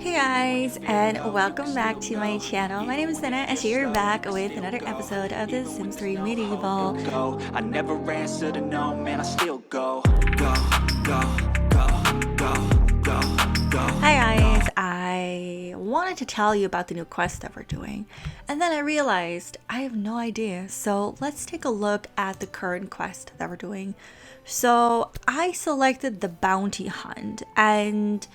Hey guys, and welcome back to my channel. My name is Nenna, and today we're back with another episode of The Sims 3 Medieval. I never answer to no, man, I still go, go, go, go, go, go, go. Hi guys, I wanted to tell you about the new quest that we're doing, and then I realized I have no idea. So let's take a look at the current quest that we're doing. So I selected the bounty hunt, and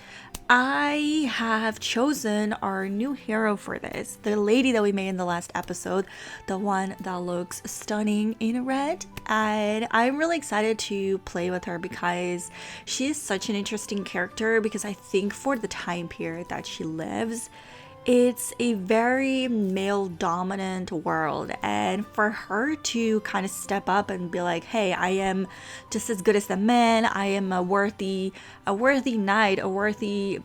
I have chosen our new hero for this, the lady that we made in the last episode, the one that looks stunning in red. And I'm really excited to play with her because she is such an interesting character, because I think for the time period that she lives, it's a very male dominant world, and for her to kind of step up and be like, hey, I am just as good as the men, I am a worthy knight, a worthy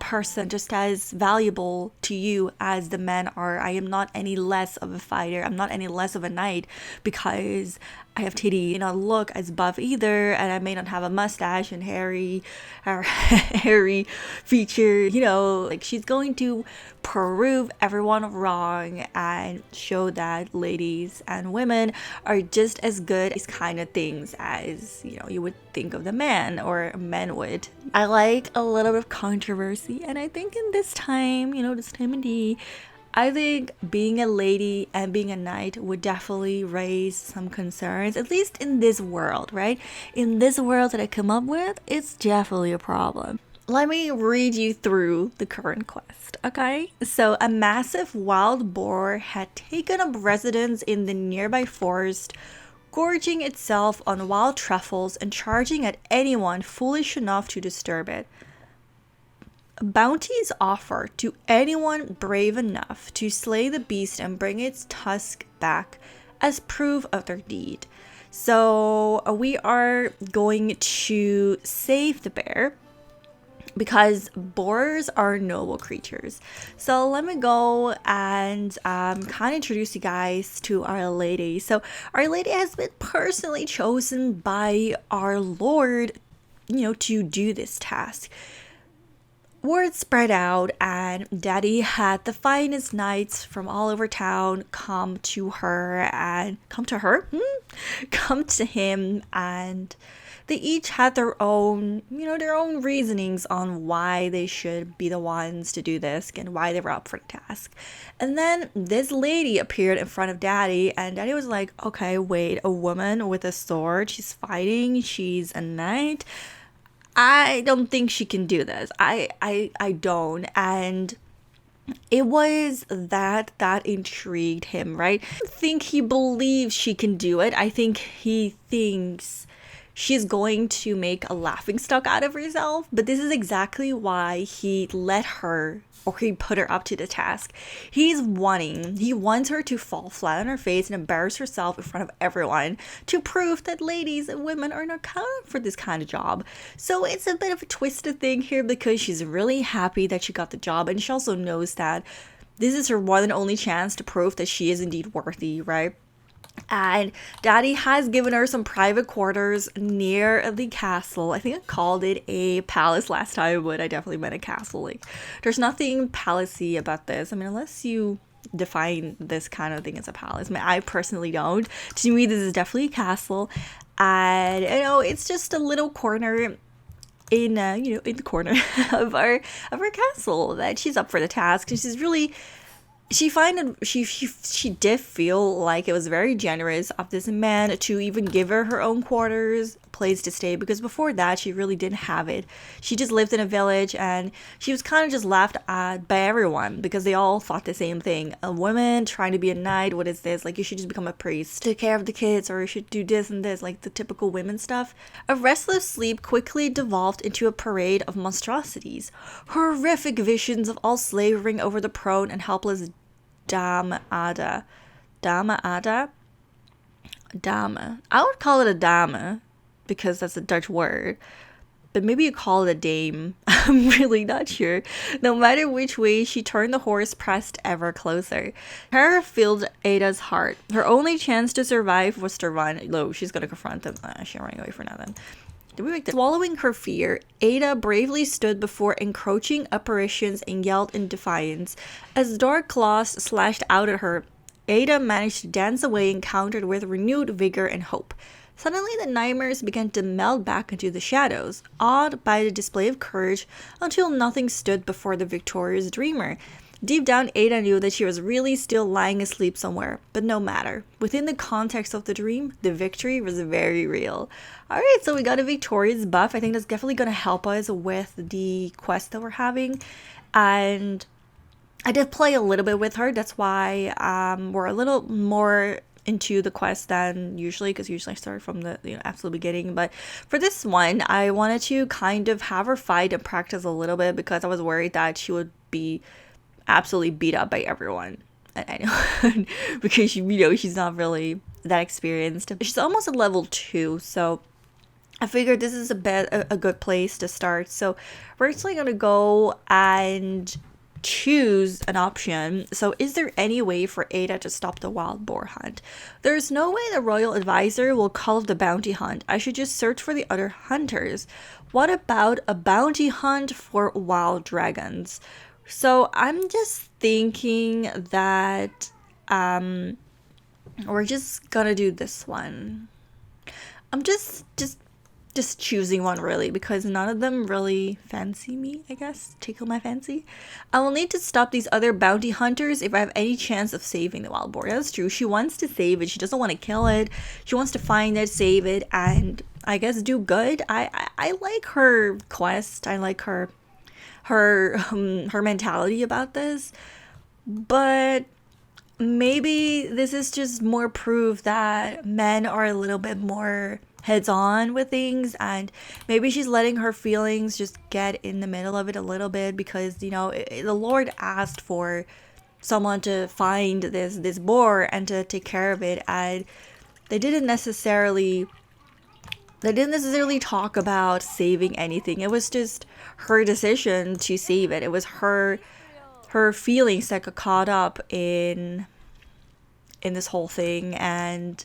person, just as valuable to you as the men are. I am not any less of a fighter, I'm not any less of a knight because I have titty, not look as buff either, and I may not have a mustache and hairy feature, like she's going to prove everyone wrong and show that ladies and women are just as good as kind of things as, you would think of the man or men would. I like a little bit of controversy, and I think in this time, this time indeed, I think being a lady and being a knight would definitely raise some concerns, at least in this world, right? In this world that I come up with, it's definitely a problem. Let me read you through the current quest, okay? So, a massive wild boar had taken up residence in the nearby forest, gorging itself on wild truffles and charging at anyone foolish enough to disturb it. Bounties offer to anyone brave enough to slay the beast and bring its tusk back as proof of their deed. So we are going to save the bear because boars are noble creatures. So let me go and kind of introduce you guys to Our Lady. So Our Lady has been personally chosen by our Lord, to do this task. Word spread out, and Daddy had the finest knights from all over town come to him, and they each had their own reasonings on why they should be the ones to do this and why they were up for the task. And then this lady appeared in front of Daddy, and Daddy was like, okay, wait, a woman with a sword, she's fighting, she's a knight? I don't think she can do this. I don't. And it was that intrigued him, right? I think he believes she can do it. I think he thinks she's going to make a laughingstock out of herself. But this is exactly why he let her, or he put her up to the task. He wants her to fall flat on her face and embarrass herself in front of everyone to prove that ladies and women are not cut for this kind of job. So it's a bit of a twisted thing here, because she's really happy that she got the job, and she also knows that this is her one and only chance to prove that she is indeed worthy, right? And Daddy has given her some private quarters near the castle. I think I called it a palace last time, but I definitely meant a castle. Like, there's nothing palacey about this. I mean, unless you define this kind of thing as a palace. I mean, I personally don't. To me, this is definitely a castle. And, it's just a little corner in the corner of our castle that she's up for the task. And she's really... She did feel like it was very generous of this man to even give her her own quarters, place to stay, because before that she really didn't have it. She just lived in a village, and she was kind of just laughed at by everyone because they all thought the same thing. A woman trying to be a knight, what is this? Like, you should just become a priest, take care of the kids, or you should do this and this, like the typical women stuff. A restless sleep quickly devolved into a parade of monstrosities. Horrific visions of all slavering over the prone and helpless Dame. I would call it a dame because that's a Dutch word, but maybe you call it a dame. I'm really not sure. No matter which way she turned, the horse pressed ever closer. Terror filled Ada's heart. Her only chance to survive was to run. She's gonna confront them. She's running away for nothing. Did we make that? Swallowing her fear, Ada bravely stood before encroaching apparitions and yelled in defiance. As dark claws slashed out at her, Ada managed to dance away and countered with renewed vigor and hope. Suddenly, the nightmares began to meld back into the shadows, awed by the display of courage until nothing stood before the victorious dreamer. Deep down, Ada knew that she was really still lying asleep somewhere, but no matter. Within the context of the dream, the victory was very real. Alright, so we got a victorious buff. I think that's definitely going to help us with the quest that we're having. And I did play a little bit with her. That's why we're a little more into the quest than usually, because usually I start from the absolute beginning. But for this one, I wanted to kind of have her fight and practice a little bit because I was worried that she would be absolutely beat up by everyone. And I know because she's not really that experienced. She's almost at level 2, so I figured this is a good place to start. So we're actually gonna go and choose an option. So is there any way for Ada to stop the wild boar hunt? There's no way the royal advisor will call off the bounty hunt. I should just search for the other hunters. What about a bounty hunt for wild dragons? So I'm just thinking that we're just gonna do this one. I'm just choosing one really because none of them really fancy me, I guess, tickle my fancy. I will need to stop these other bounty hunters if I have any chance of saving the wild boar. That's true. She wants to save it. She doesn't want to kill it. She wants to find it, save it, and I guess do good. I like her quest. I like her mentality about this, but maybe this is just more proof that men are a little bit more heads on with things, and maybe she's letting her feelings just get in the middle of it a little bit because the Lord asked for someone to find this boar and to take care of it, and they didn't necessarily talk about saving anything. It was just her decision to save it. It was her feelings that got caught up in this whole thing, and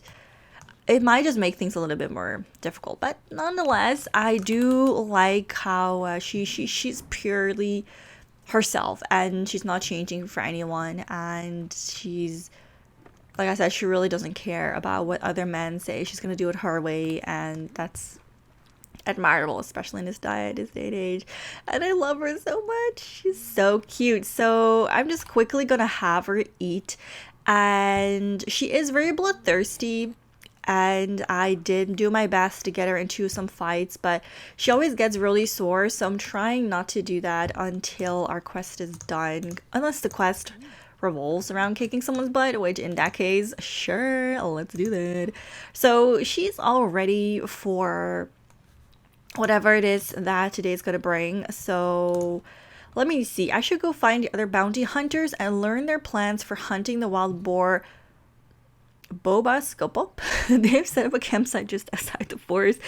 it might just make things a little bit more difficult. But nonetheless, I do like how she's purely herself and she's not changing for anyone, and she's, like I said, she really doesn't care about what other men say. She's gonna do it her way, and that's admirable, especially in this day and age. And I love her so much. She's so cute. So I'm just quickly gonna have her eat, and she is very bloodthirsty. And I did do my best to get her into some fights, but she always gets really sore. So I'm trying not to do that until our quest is done. Unless the quest revolves around kicking someone's butt, which in that case, sure, let's do that. So she's all ready for whatever it is that today's gonna bring. So let me see. I should go find the other bounty hunters and learn their plans for hunting the wild boar. Boba Scopo. They've set up a campsite just outside the forest.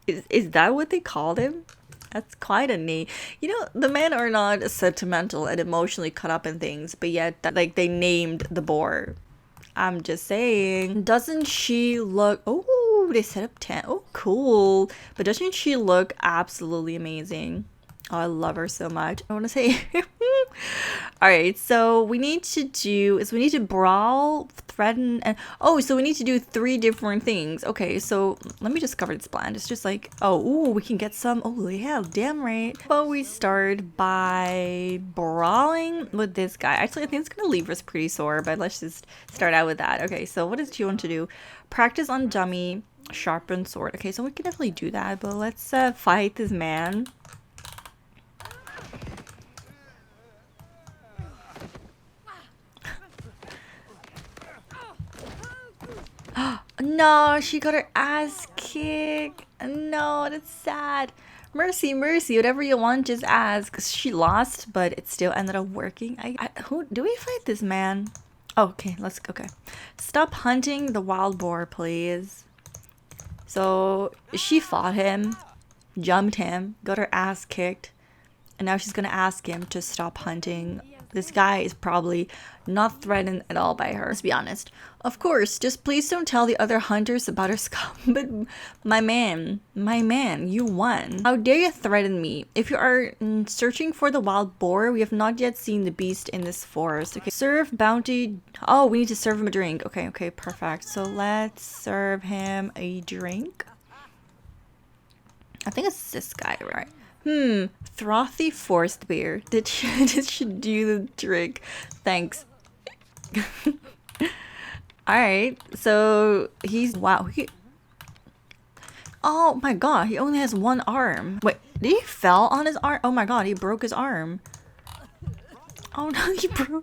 Is that what they called him? That's quite a name. The men are not sentimental and emotionally caught up in things, but yet, like, they named the boar. I'm just saying. Doesn't she look... Oh, they set up tent. Oh, cool. But doesn't she look absolutely amazing? Oh, I love her so much. I want to say... Alright, so we need to brawl, threaten, and... Oh, so we need to do 3 different things. Okay, so let me just cover this plan. It's just like... Oh, ooh, we can get some... Oh, yeah, damn right. But we start by brawling with this guy. Actually, I think it's going to leave us pretty sore, but let's just start out with that. Okay, so what does she want to do? Practice on dummy, sharpen sword. Okay, so we can definitely do that, but let's fight this man. No, she got her ass kicked. No, that's sad. Mercy, whatever you want, just ask. She lost, but it still ended up working. Who do we fight this man? Oh, okay, okay. Stop hunting the wild boar, please. So she fought him, jumped him, got her ass kicked, and now she's gonna ask him to stop hunting This guy is probably not threatened at all by her. Let's be honest. Of course, just please don't tell the other hunters about her scum. But my man, you won. How dare you threaten me? If you are searching for the wild boar, we have not yet seen the beast in this forest. Okay, serve bounty. Oh, we need to serve him a drink. Okay, perfect. So let's serve him a drink. I think it's this guy, right? Frothy forest beer. Did she do the trick? Thanks. Alright, so he's wow. Oh my god, he only has one arm. Wait, did he fell on his arm? Oh my god, he broke his arm. Oh no,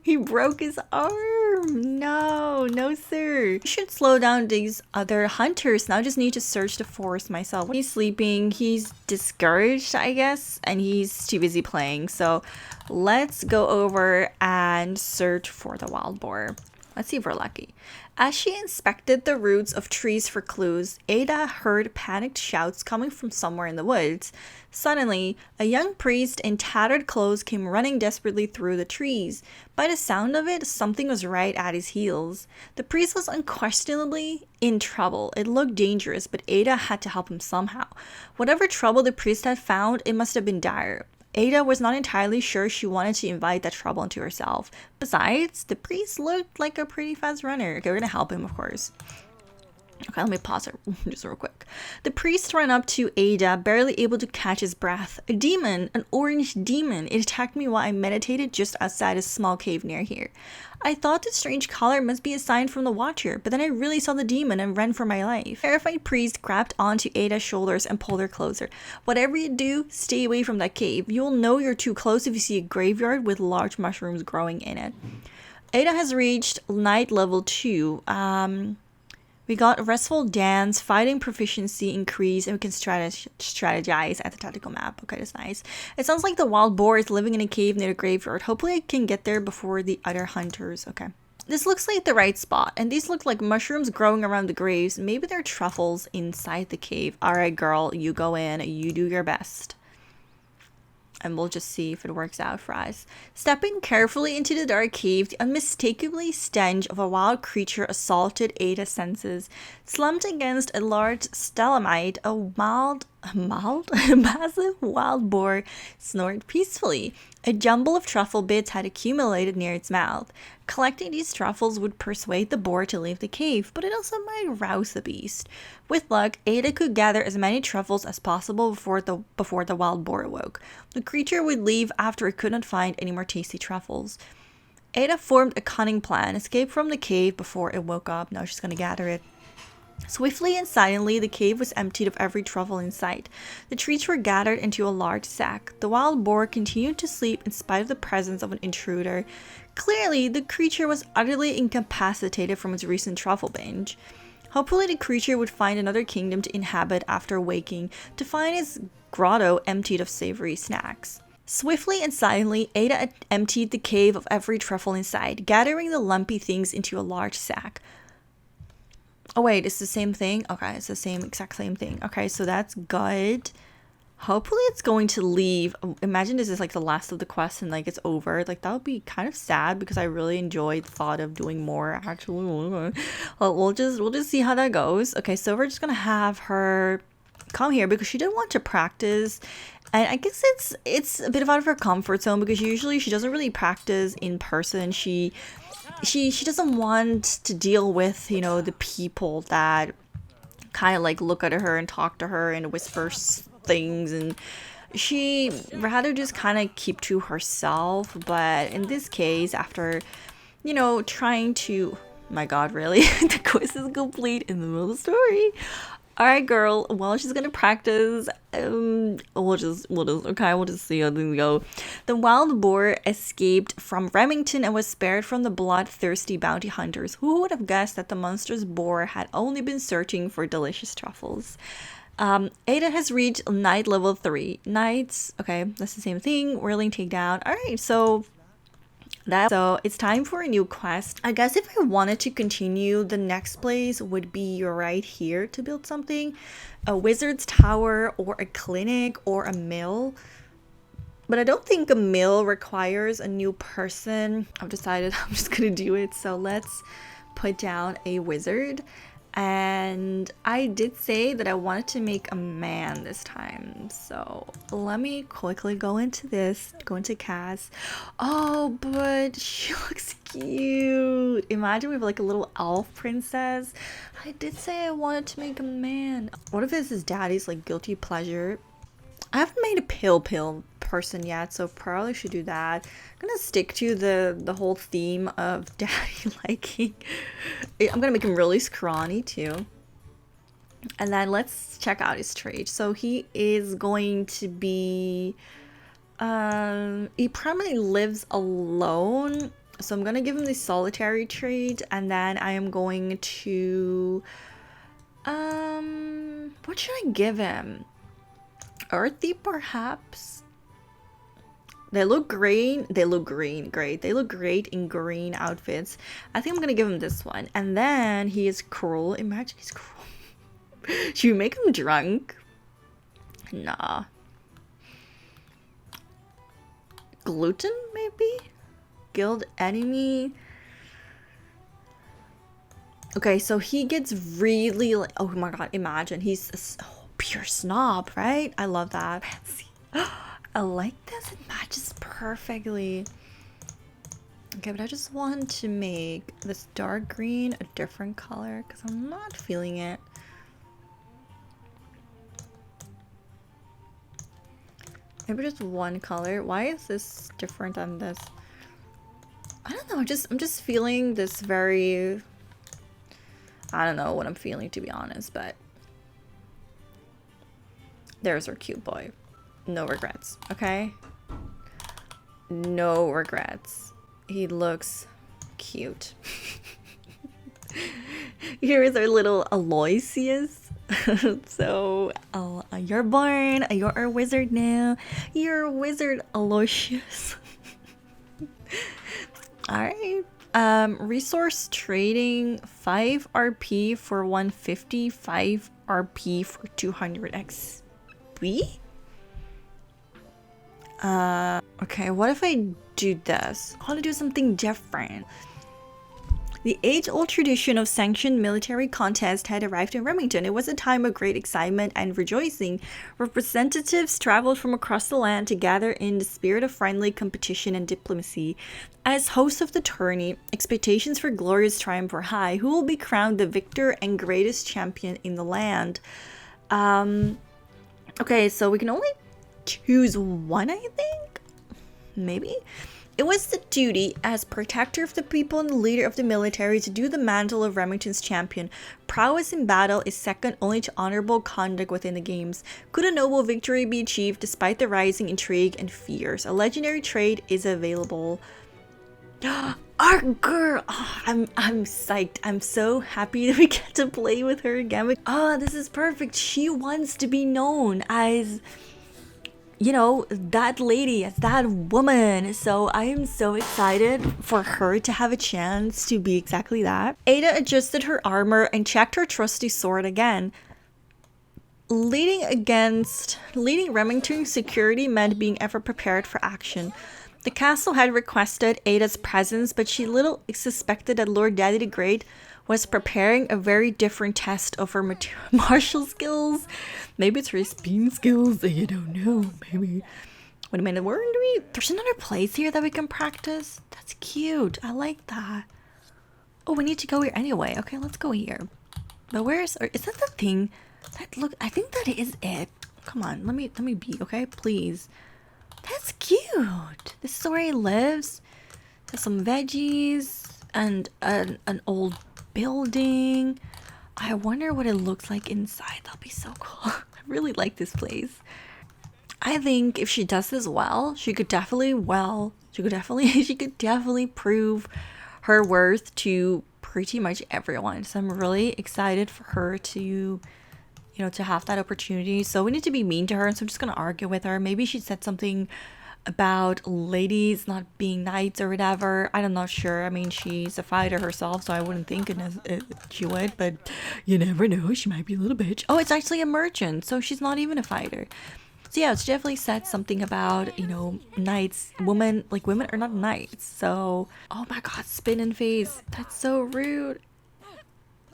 he broke his arm. No sir. I should slow down these other hunters. Now I just need to search the forest myself. He's sleeping, he's discouraged, I guess, and he's too busy playing. So let's go over and search for the wild boar. Let's see if we're lucky. As she inspected the roots of trees for clues, Ada heard panicked shouts coming from somewhere in the woods. Suddenly, a young priest in tattered clothes came running desperately through the trees. By the sound of it, something was right at his heels. The priest was unquestionably in trouble. It looked dangerous, but Ada had to help him somehow. Whatever trouble the priest had found, it must have been dire. Ada was not entirely sure she wanted to invite that trouble into herself. Besides, the priest looked like a pretty fast runner. Okay, we're gonna help him, of course. Okay, let me pause it just real quick. The priest ran up to Ada, barely able to catch his breath. A demon, an orange demon. It attacked me while I meditated just outside a small cave near here. I thought the strange color must be a sign from the Watcher, but then I really saw the demon and ran for my life. The terrified priest grabbed onto Ada's shoulders and pulled her closer. Whatever you do, stay away from that cave. You'll know you're too close if you see a graveyard with large mushrooms growing in it. Ada has reached night level 2. We got restful dance, fighting proficiency increase, and we can strategize at the tactical map. Okay, that's nice. It sounds like the wild boar is living in a cave near the graveyard. Hopefully I can get there before the other hunters. Okay. This looks like the right spot, and these look like mushrooms growing around the graves. Maybe they're truffles inside the cave. Alright, girl, you go in, you do your best. And we'll just see if it works out for us. Stepping carefully into the dark cave, the unmistakably stench of a wild creature assaulted Ada's senses. Slumped against a large stalagmite, a massive wild boar snored peacefully. A jumble of truffle bits had accumulated near its mouth. Collecting these truffles would persuade the boar to leave the cave, but it also might rouse the beast. With luck, Ada could gather as many truffles as possible before the wild boar awoke. The creature would leave after it could not find any more tasty truffles. Ada formed a cunning plan, escape from the cave before it woke up. Now she's gonna gather it. Swiftly and silently, the cave was emptied of every truffle in sight. The treats were gathered into a large sack. The wild boar continued to sleep in spite of the presence of an intruder. Clearly, the creature was utterly incapacitated from its recent truffle binge. Hopefully, the creature would find another kingdom to inhabit after waking, to find its grotto emptied of savory snacks. Swiftly and silently, Ada emptied the cave of every truffle inside, gathering the lumpy things into a large sack. Oh wait, it's the same thing? Okay, it's the exact same thing. Okay, so that's good. Hopefully it's going to leave. Imagine this is like the last of the quest and like it's over. Like that would be kind of sad because I really enjoyed the thought of doing more actually. Well, we'll just see how that goes. Okay, so we're just gonna have her come here because she didn't want to practice. And I guess it's a bit out of her comfort zone because usually she doesn't really practice in person. She doesn't want to deal with, you know, the people that kind of like look at her and talk to her and whisper things, and she rather just kind of keep to herself. But in this case, after, you know, trying to, my god, really? The quest is complete in the middle of the story. Alright, girl, well, she's gonna practice. We'll just see how things go. The wild boar escaped from Remington and was spared from the bloodthirsty bounty hunters. Who would have guessed that the monstrous boar had only been searching for delicious truffles? Ada has reached night level 3. Nights, okay, that's the same thing. Whirling takedown. Alright, so it's time for a new quest. I guess if I wanted to continue, the next place would be right here to build something. A wizard's tower or a clinic or a mill. But I don't think a mill requires a new person. I've decided I'm just gonna do it. So let's put down a wizard. And I did say that I wanted to make a man this time. So let me quickly go into this, go into cast. Oh, but she looks cute. Imagine we have like a little elf princess. I did say I wanted to make a man. What if this is daddy's like guilty pleasure? I haven't made a pill person yet, so probably should do that. I'm gonna stick to the whole theme of daddy liking. I'm gonna make him really scrawny too. And then let's check out his trait. So he is going to be he primarily lives alone. So I'm gonna give him the solitary trait, and then I am going to what should I give him? Earthy, perhaps. They look green. They look green. Great. They look great in green outfits. I think I'm gonna give him this one. And then he is cruel. Imagine he's cruel. Should we make him drunk? Nah. Gluten, maybe? Guild enemy. Okay, so he gets really like, oh my god, imagine he's a pure snob, right? I love that. Fancy. I like this. It matches perfectly. Okay, but I just want to make this dark green a different color because I'm not feeling it. Maybe just one color. Why is this different than this? I don't know. I'm just feeling this very. I don't know what I'm feeling, to be honest, but there's our cute boy. No regrets, okay? No regrets. He looks cute. Here is our little Aloysius. So, you're born. You're a wizard now. You're a wizard, Aloysius. Alright. Resource trading 5 RP for 150, 5 RP for 200 XP. Okay, what if I do this? I want to do something different. The age-old tradition of sanctioned military contest had arrived in Remington. It was a time of great excitement and rejoicing. Representatives traveled from across the land to gather in the spirit of friendly competition and diplomacy. As host of the tourney, expectations for glorious triumph were high. Who will be crowned the victor and greatest champion in the land? Okay, so we can only choose one, I think? Maybe? It was the duty, as protector of the people and the leader of the military, to do the mantle of Remington's champion. Prowess in battle is second only to honorable conduct within the games. Could a noble victory be achieved despite the rising intrigue and fears? A legendary trait is available. Our girl! Oh, I'm psyched. I'm so happy that we get to play with her again. Oh, this is perfect. She wants to be known as, you know, that lady, as that woman. So I am so excited for her to have a chance to be exactly that. Ada adjusted her armor and checked her trusty sword again. Leading Remington's security meant being ever prepared for action. The castle had requested Ada's presence, but she little suspected that Lord Daddy the Great was preparing a very different test of her martial skills. Maybe it's her speed skills, you don't know, maybe. Wait a minute, there's another place here that we can practice? That's cute, I like that. Oh, we need to go here anyway. Okay, let's go here. But is that the thing? I think that is it. Come on, let me be, okay, please. That's cute. This is where he lives. There's some veggies and an old building. I wonder what it looks like inside. That'll be so cool. I really like this place. I think if she does this well, she could definitely prove her worth to pretty much everyone. So I'm really excited for her to, to have that opportunity. So we need to be mean to her, and so I'm just gonna argue with her. Maybe she said something about ladies not being knights or whatever. I'm not sure. I mean, she's a fighter herself, so I wouldn't think she would, but you never know. She might be a little bitch. Oh, it's actually a merchant, so she's not even a fighter. So yeah, it's definitely said something about, you know, knights, women, like women are not knights. So, oh my god, spin in face. That's so rude.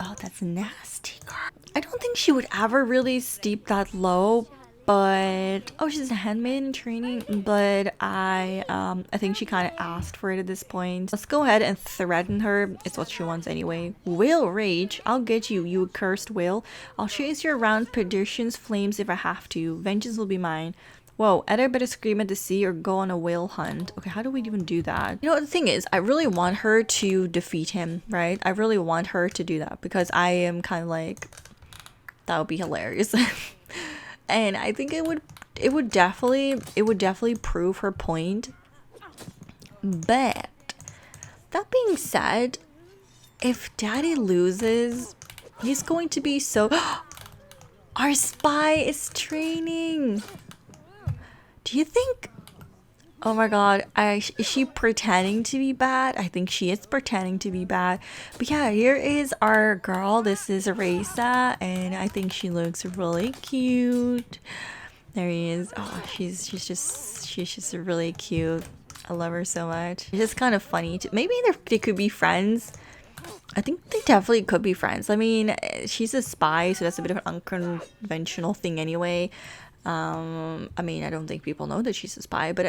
Oh, that's nasty, girl. I don't think she would ever really steep that low, but oh, she's a handmaid in training. But I think she kind of asked for it at this point. Let's go ahead and threaten her. It's what she wants anyway. Will rage. I'll get you, you accursed will. I'll chase you around perdition's flames if I have to. Vengeance will be mine. Whoa, either better scream at the sea or go on a whale hunt. Okay, how do we even do that? You know, the thing is, I really want her to defeat him, right? I really want her to do that because I am kind of like, that would be hilarious. And I think it would definitely prove her point. But that being said, if Daddy loses, he's going to be so our spy is training. Do you think, oh my god, is she pretending to be bad? I think she is pretending to be bad. But yeah, here is our girl. This is Arisa, and I think she looks really cute. There he is. Oh, she's just really cute. I love her so much. It's just kind of funny. Maybe they could be friends. I think they definitely could be friends. I mean, she's a spy, so that's a bit of an unconventional thing anyway. I mean, I don't think people know that she's a spy, but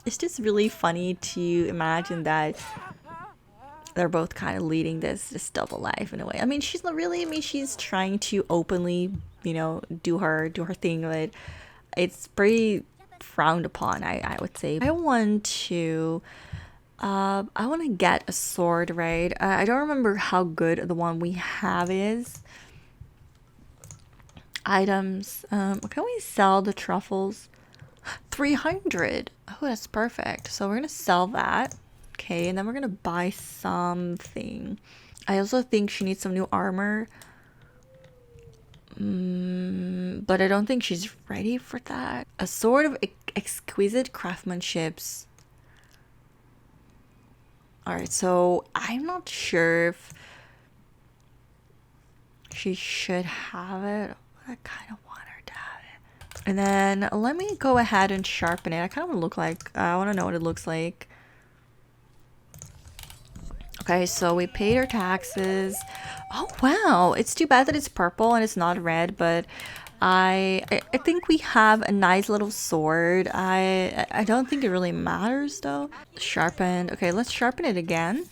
it's just really funny to imagine that they're both kind of leading this double life in a way. I mean, she's not really. I mean, she's trying to openly, you know, do her thing, but it's pretty frowned upon. I would say. I want to get a sword, right? I don't remember how good the one we have is. Items. Can we sell the truffles? 300. Oh, that's perfect. So we're gonna sell that. Okay, and then we're gonna buy something. I also think she needs some new armor. But I don't think she's ready for that. A sword of exquisite craftsmanships. Alright, so I'm not sure if she should have it. I kind of want her to have it. And then let me go ahead and sharpen it. I kind of want to look like, I want to know what it looks like. Okay, so we paid our taxes. Oh wow, it's too bad that it's purple and it's not red, but I think we have a nice little sword. I don't think it really matters though. Sharpened. Okay, let's sharpen it again.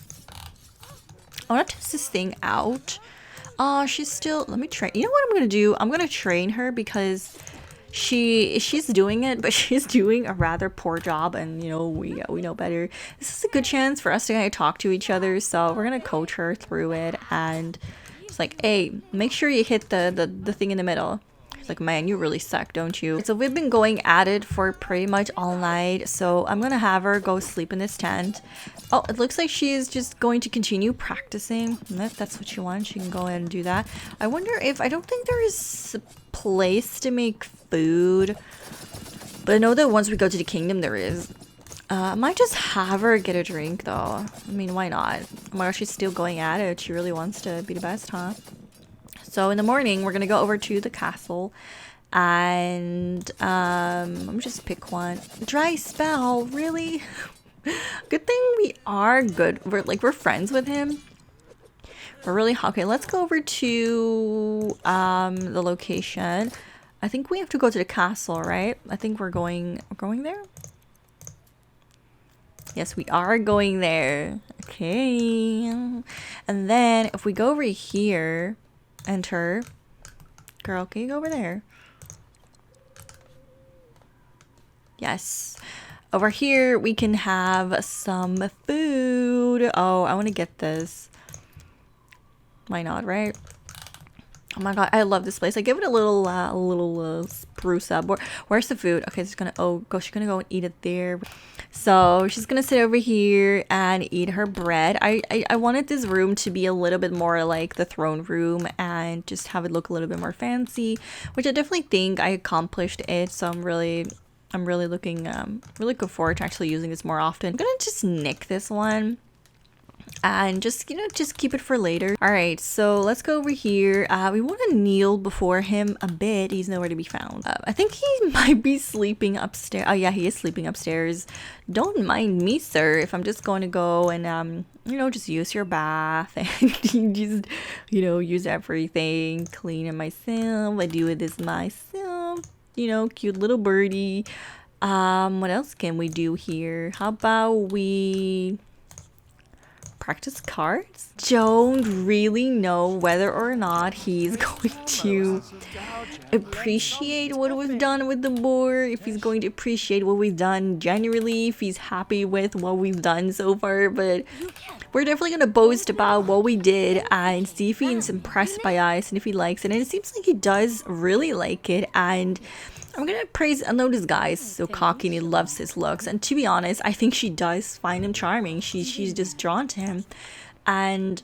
I want to test this thing out. Oh, she's still, let me train. You know what I'm gonna do? I'm gonna train her because she's doing it, but she's doing a rather poor job, and you know, we know better. This is a good chance for us to kind of talk to each other, so we're gonna coach her through it, and it's like, hey, make sure you hit the thing in the middle. Like, man, you really suck, don't you? So we've been going at it for pretty much all night, so I'm gonna have her go sleep in this tent. Oh, it looks like she's just going to continue practicing. If that's what she wants, she can go ahead and do that. I wonder if, I don't think there is a place to make food, but I know that once we go to the kingdom there is. I might just have her get a drink though. I mean, why not? Oh my gosh, she's still going at it. She really wants to be the best, huh? So in the morning, we're gonna go over to the castle, and let me just pick one. Dry spell, really? Good thing we are good. We're friends with him. We're really okay. Let's go over to the location. I think we have to go to the castle, right? I think we're going there. Yes, we are going there. Okay, and then if we go over here. Enter. Girl, can you go over there? Yes. Over here, we can have some food. Oh, I want to get this. Why not, right? Oh my god, I love this place. I give it a little spruce up. Where's the food? Okay, she's gonna, oh gosh, she's gonna go and eat it there. So she's gonna sit over here and eat her bread. I wanted this room to be a little bit more like the throne room and just have it look a little bit more fancy, which I definitely think I accomplished it. So I'm really looking forward to actually using this more often. I'm gonna just nick this one. and just just keep it for later. All right, so let's go over here. We want to kneel before him a bit. He's nowhere to be found. I think he might be sleeping upstairs. Oh yeah, he is sleeping upstairs. Don't mind me, sir, if I'm just going to go and just use your bath and just use everything, clean it myself. I do this myself. Cute little birdie. What else can we do here? How about we practice cards? Don't really know whether or not he's going to appreciate what we've done with the board, if he's going to appreciate what we've done generally, if he's happy with what we've done so far, but we're definitely going to boast about what we did and see if he's impressed by us and if he likes it. And it seems like he does really like it, and I'm gonna praise. I know this guy is so cocky and he loves his looks, and to be honest, I think she does find him charming. She's just drawn to him, and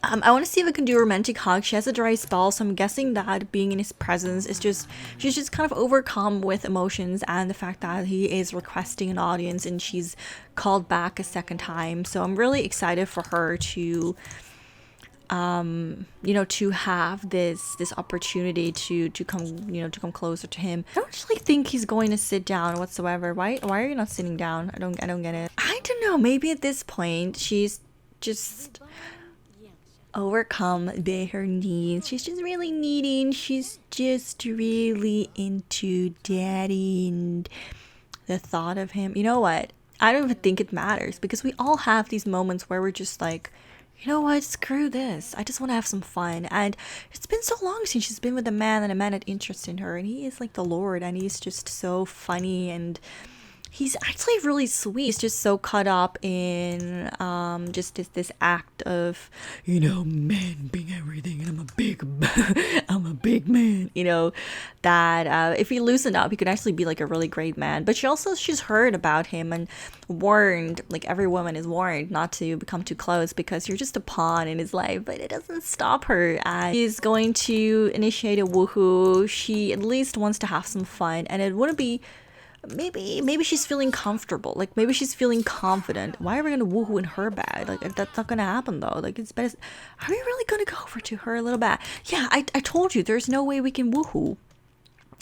I want to see if I can do a romantic hug. She has a dry spell, so I'm guessing that being in his presence is just she's just kind of overcome with emotions and the fact that he is requesting an audience and she's called back a second time. So I'm really excited for her to to have this opportunity to come closer to him. I don't actually think he's going to sit down whatsoever. Why are you not sitting down? I don't get it. I don't know, maybe at this point she's just overcome by her needs. She's just really needing. She's just really into daddy and the thought of him. You know what? I don't even think it matters, because we all have these moments where we're just like, you know what, screw this. I just want to have some fun. And it's been so long since she's been with a man and a man had interest in her. And he is like the Lord, and he's just so funny, and he's actually really sweet. He's just so caught up in just this act of, man being everything, and I'm a big man, that if he loosened up, he could actually be like a really great man. But she's heard about him and warned, like every woman is warned not to become too close because you're just a pawn in his life. But it doesn't stop her, and she's going to initiate a woohoo. She at least wants to have some fun, and it wouldn't be, maybe she's feeling comfortable, like maybe she's feeling confident. Why are we gonna woohoo in her bed? Like, that's not gonna happen though. Like, it's better. Are we really gonna go over to her a little bit? Yeah, I told you there's no way we can woohoo.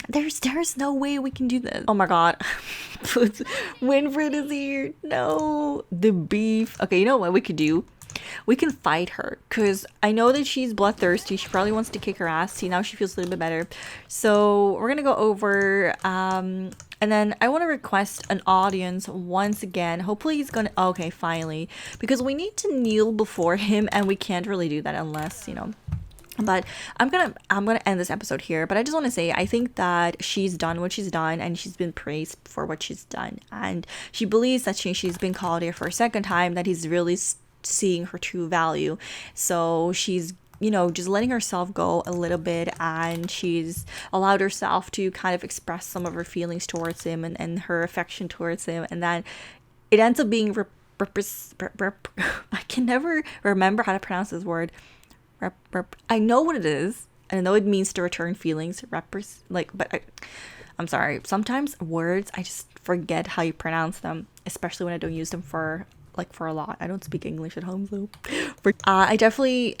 There's no way we can do this. Oh my god. Winfred is here. No, the beef. Okay, you know what we could do? We can fight her, because I know that she's bloodthirsty. She probably wants to kick her ass. See, now she feels a little bit better. So we're gonna go over and then I want to request an audience once again. Hopefully he's gonna, okay, finally, because we need to kneel before him, and we can't really do that unless but I'm gonna end this episode here. But I just want to say, I think that she's done what she's done, and she's been praised for what she's done, and she believes that she's been called here for a second time, that he's really seeing her true value. So she's just letting herself go a little bit, and she's allowed herself to kind of express some of her feelings towards him and her affection towards him, and then it ends up being I can never remember how to pronounce this word. I know what it is, and I know it means to return feelings. I'm sorry. Sometimes words, I just forget how you pronounce them, especially when I don't use them for a lot. I don't speak English at home, so I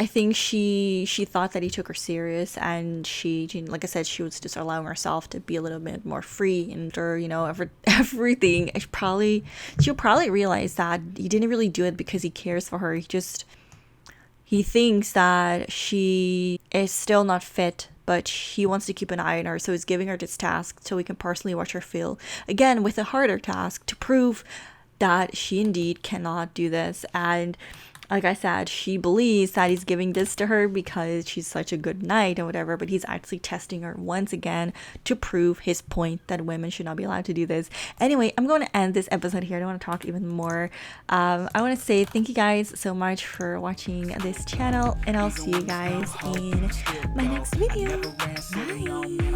think she thought that he took her serious, and she, like I said, she was just allowing herself to be a little bit more free, and everything. She'll probably realize that he didn't really do it because he cares for her. He thinks that she is still not fit, but he wants to keep an eye on her, so he's giving her this task so he can personally watch her feel, again with a harder task, to prove that she indeed cannot do this. And like I said, she believes that he's giving this to her because she's such a good knight and whatever, but he's actually testing her once again to prove his point that women should not be allowed to do this. Anyway, I'm going to end this episode here. I don't want to talk even more. I want to say thank you guys so much for watching this channel, and I'll see you guys in my next video. Bye.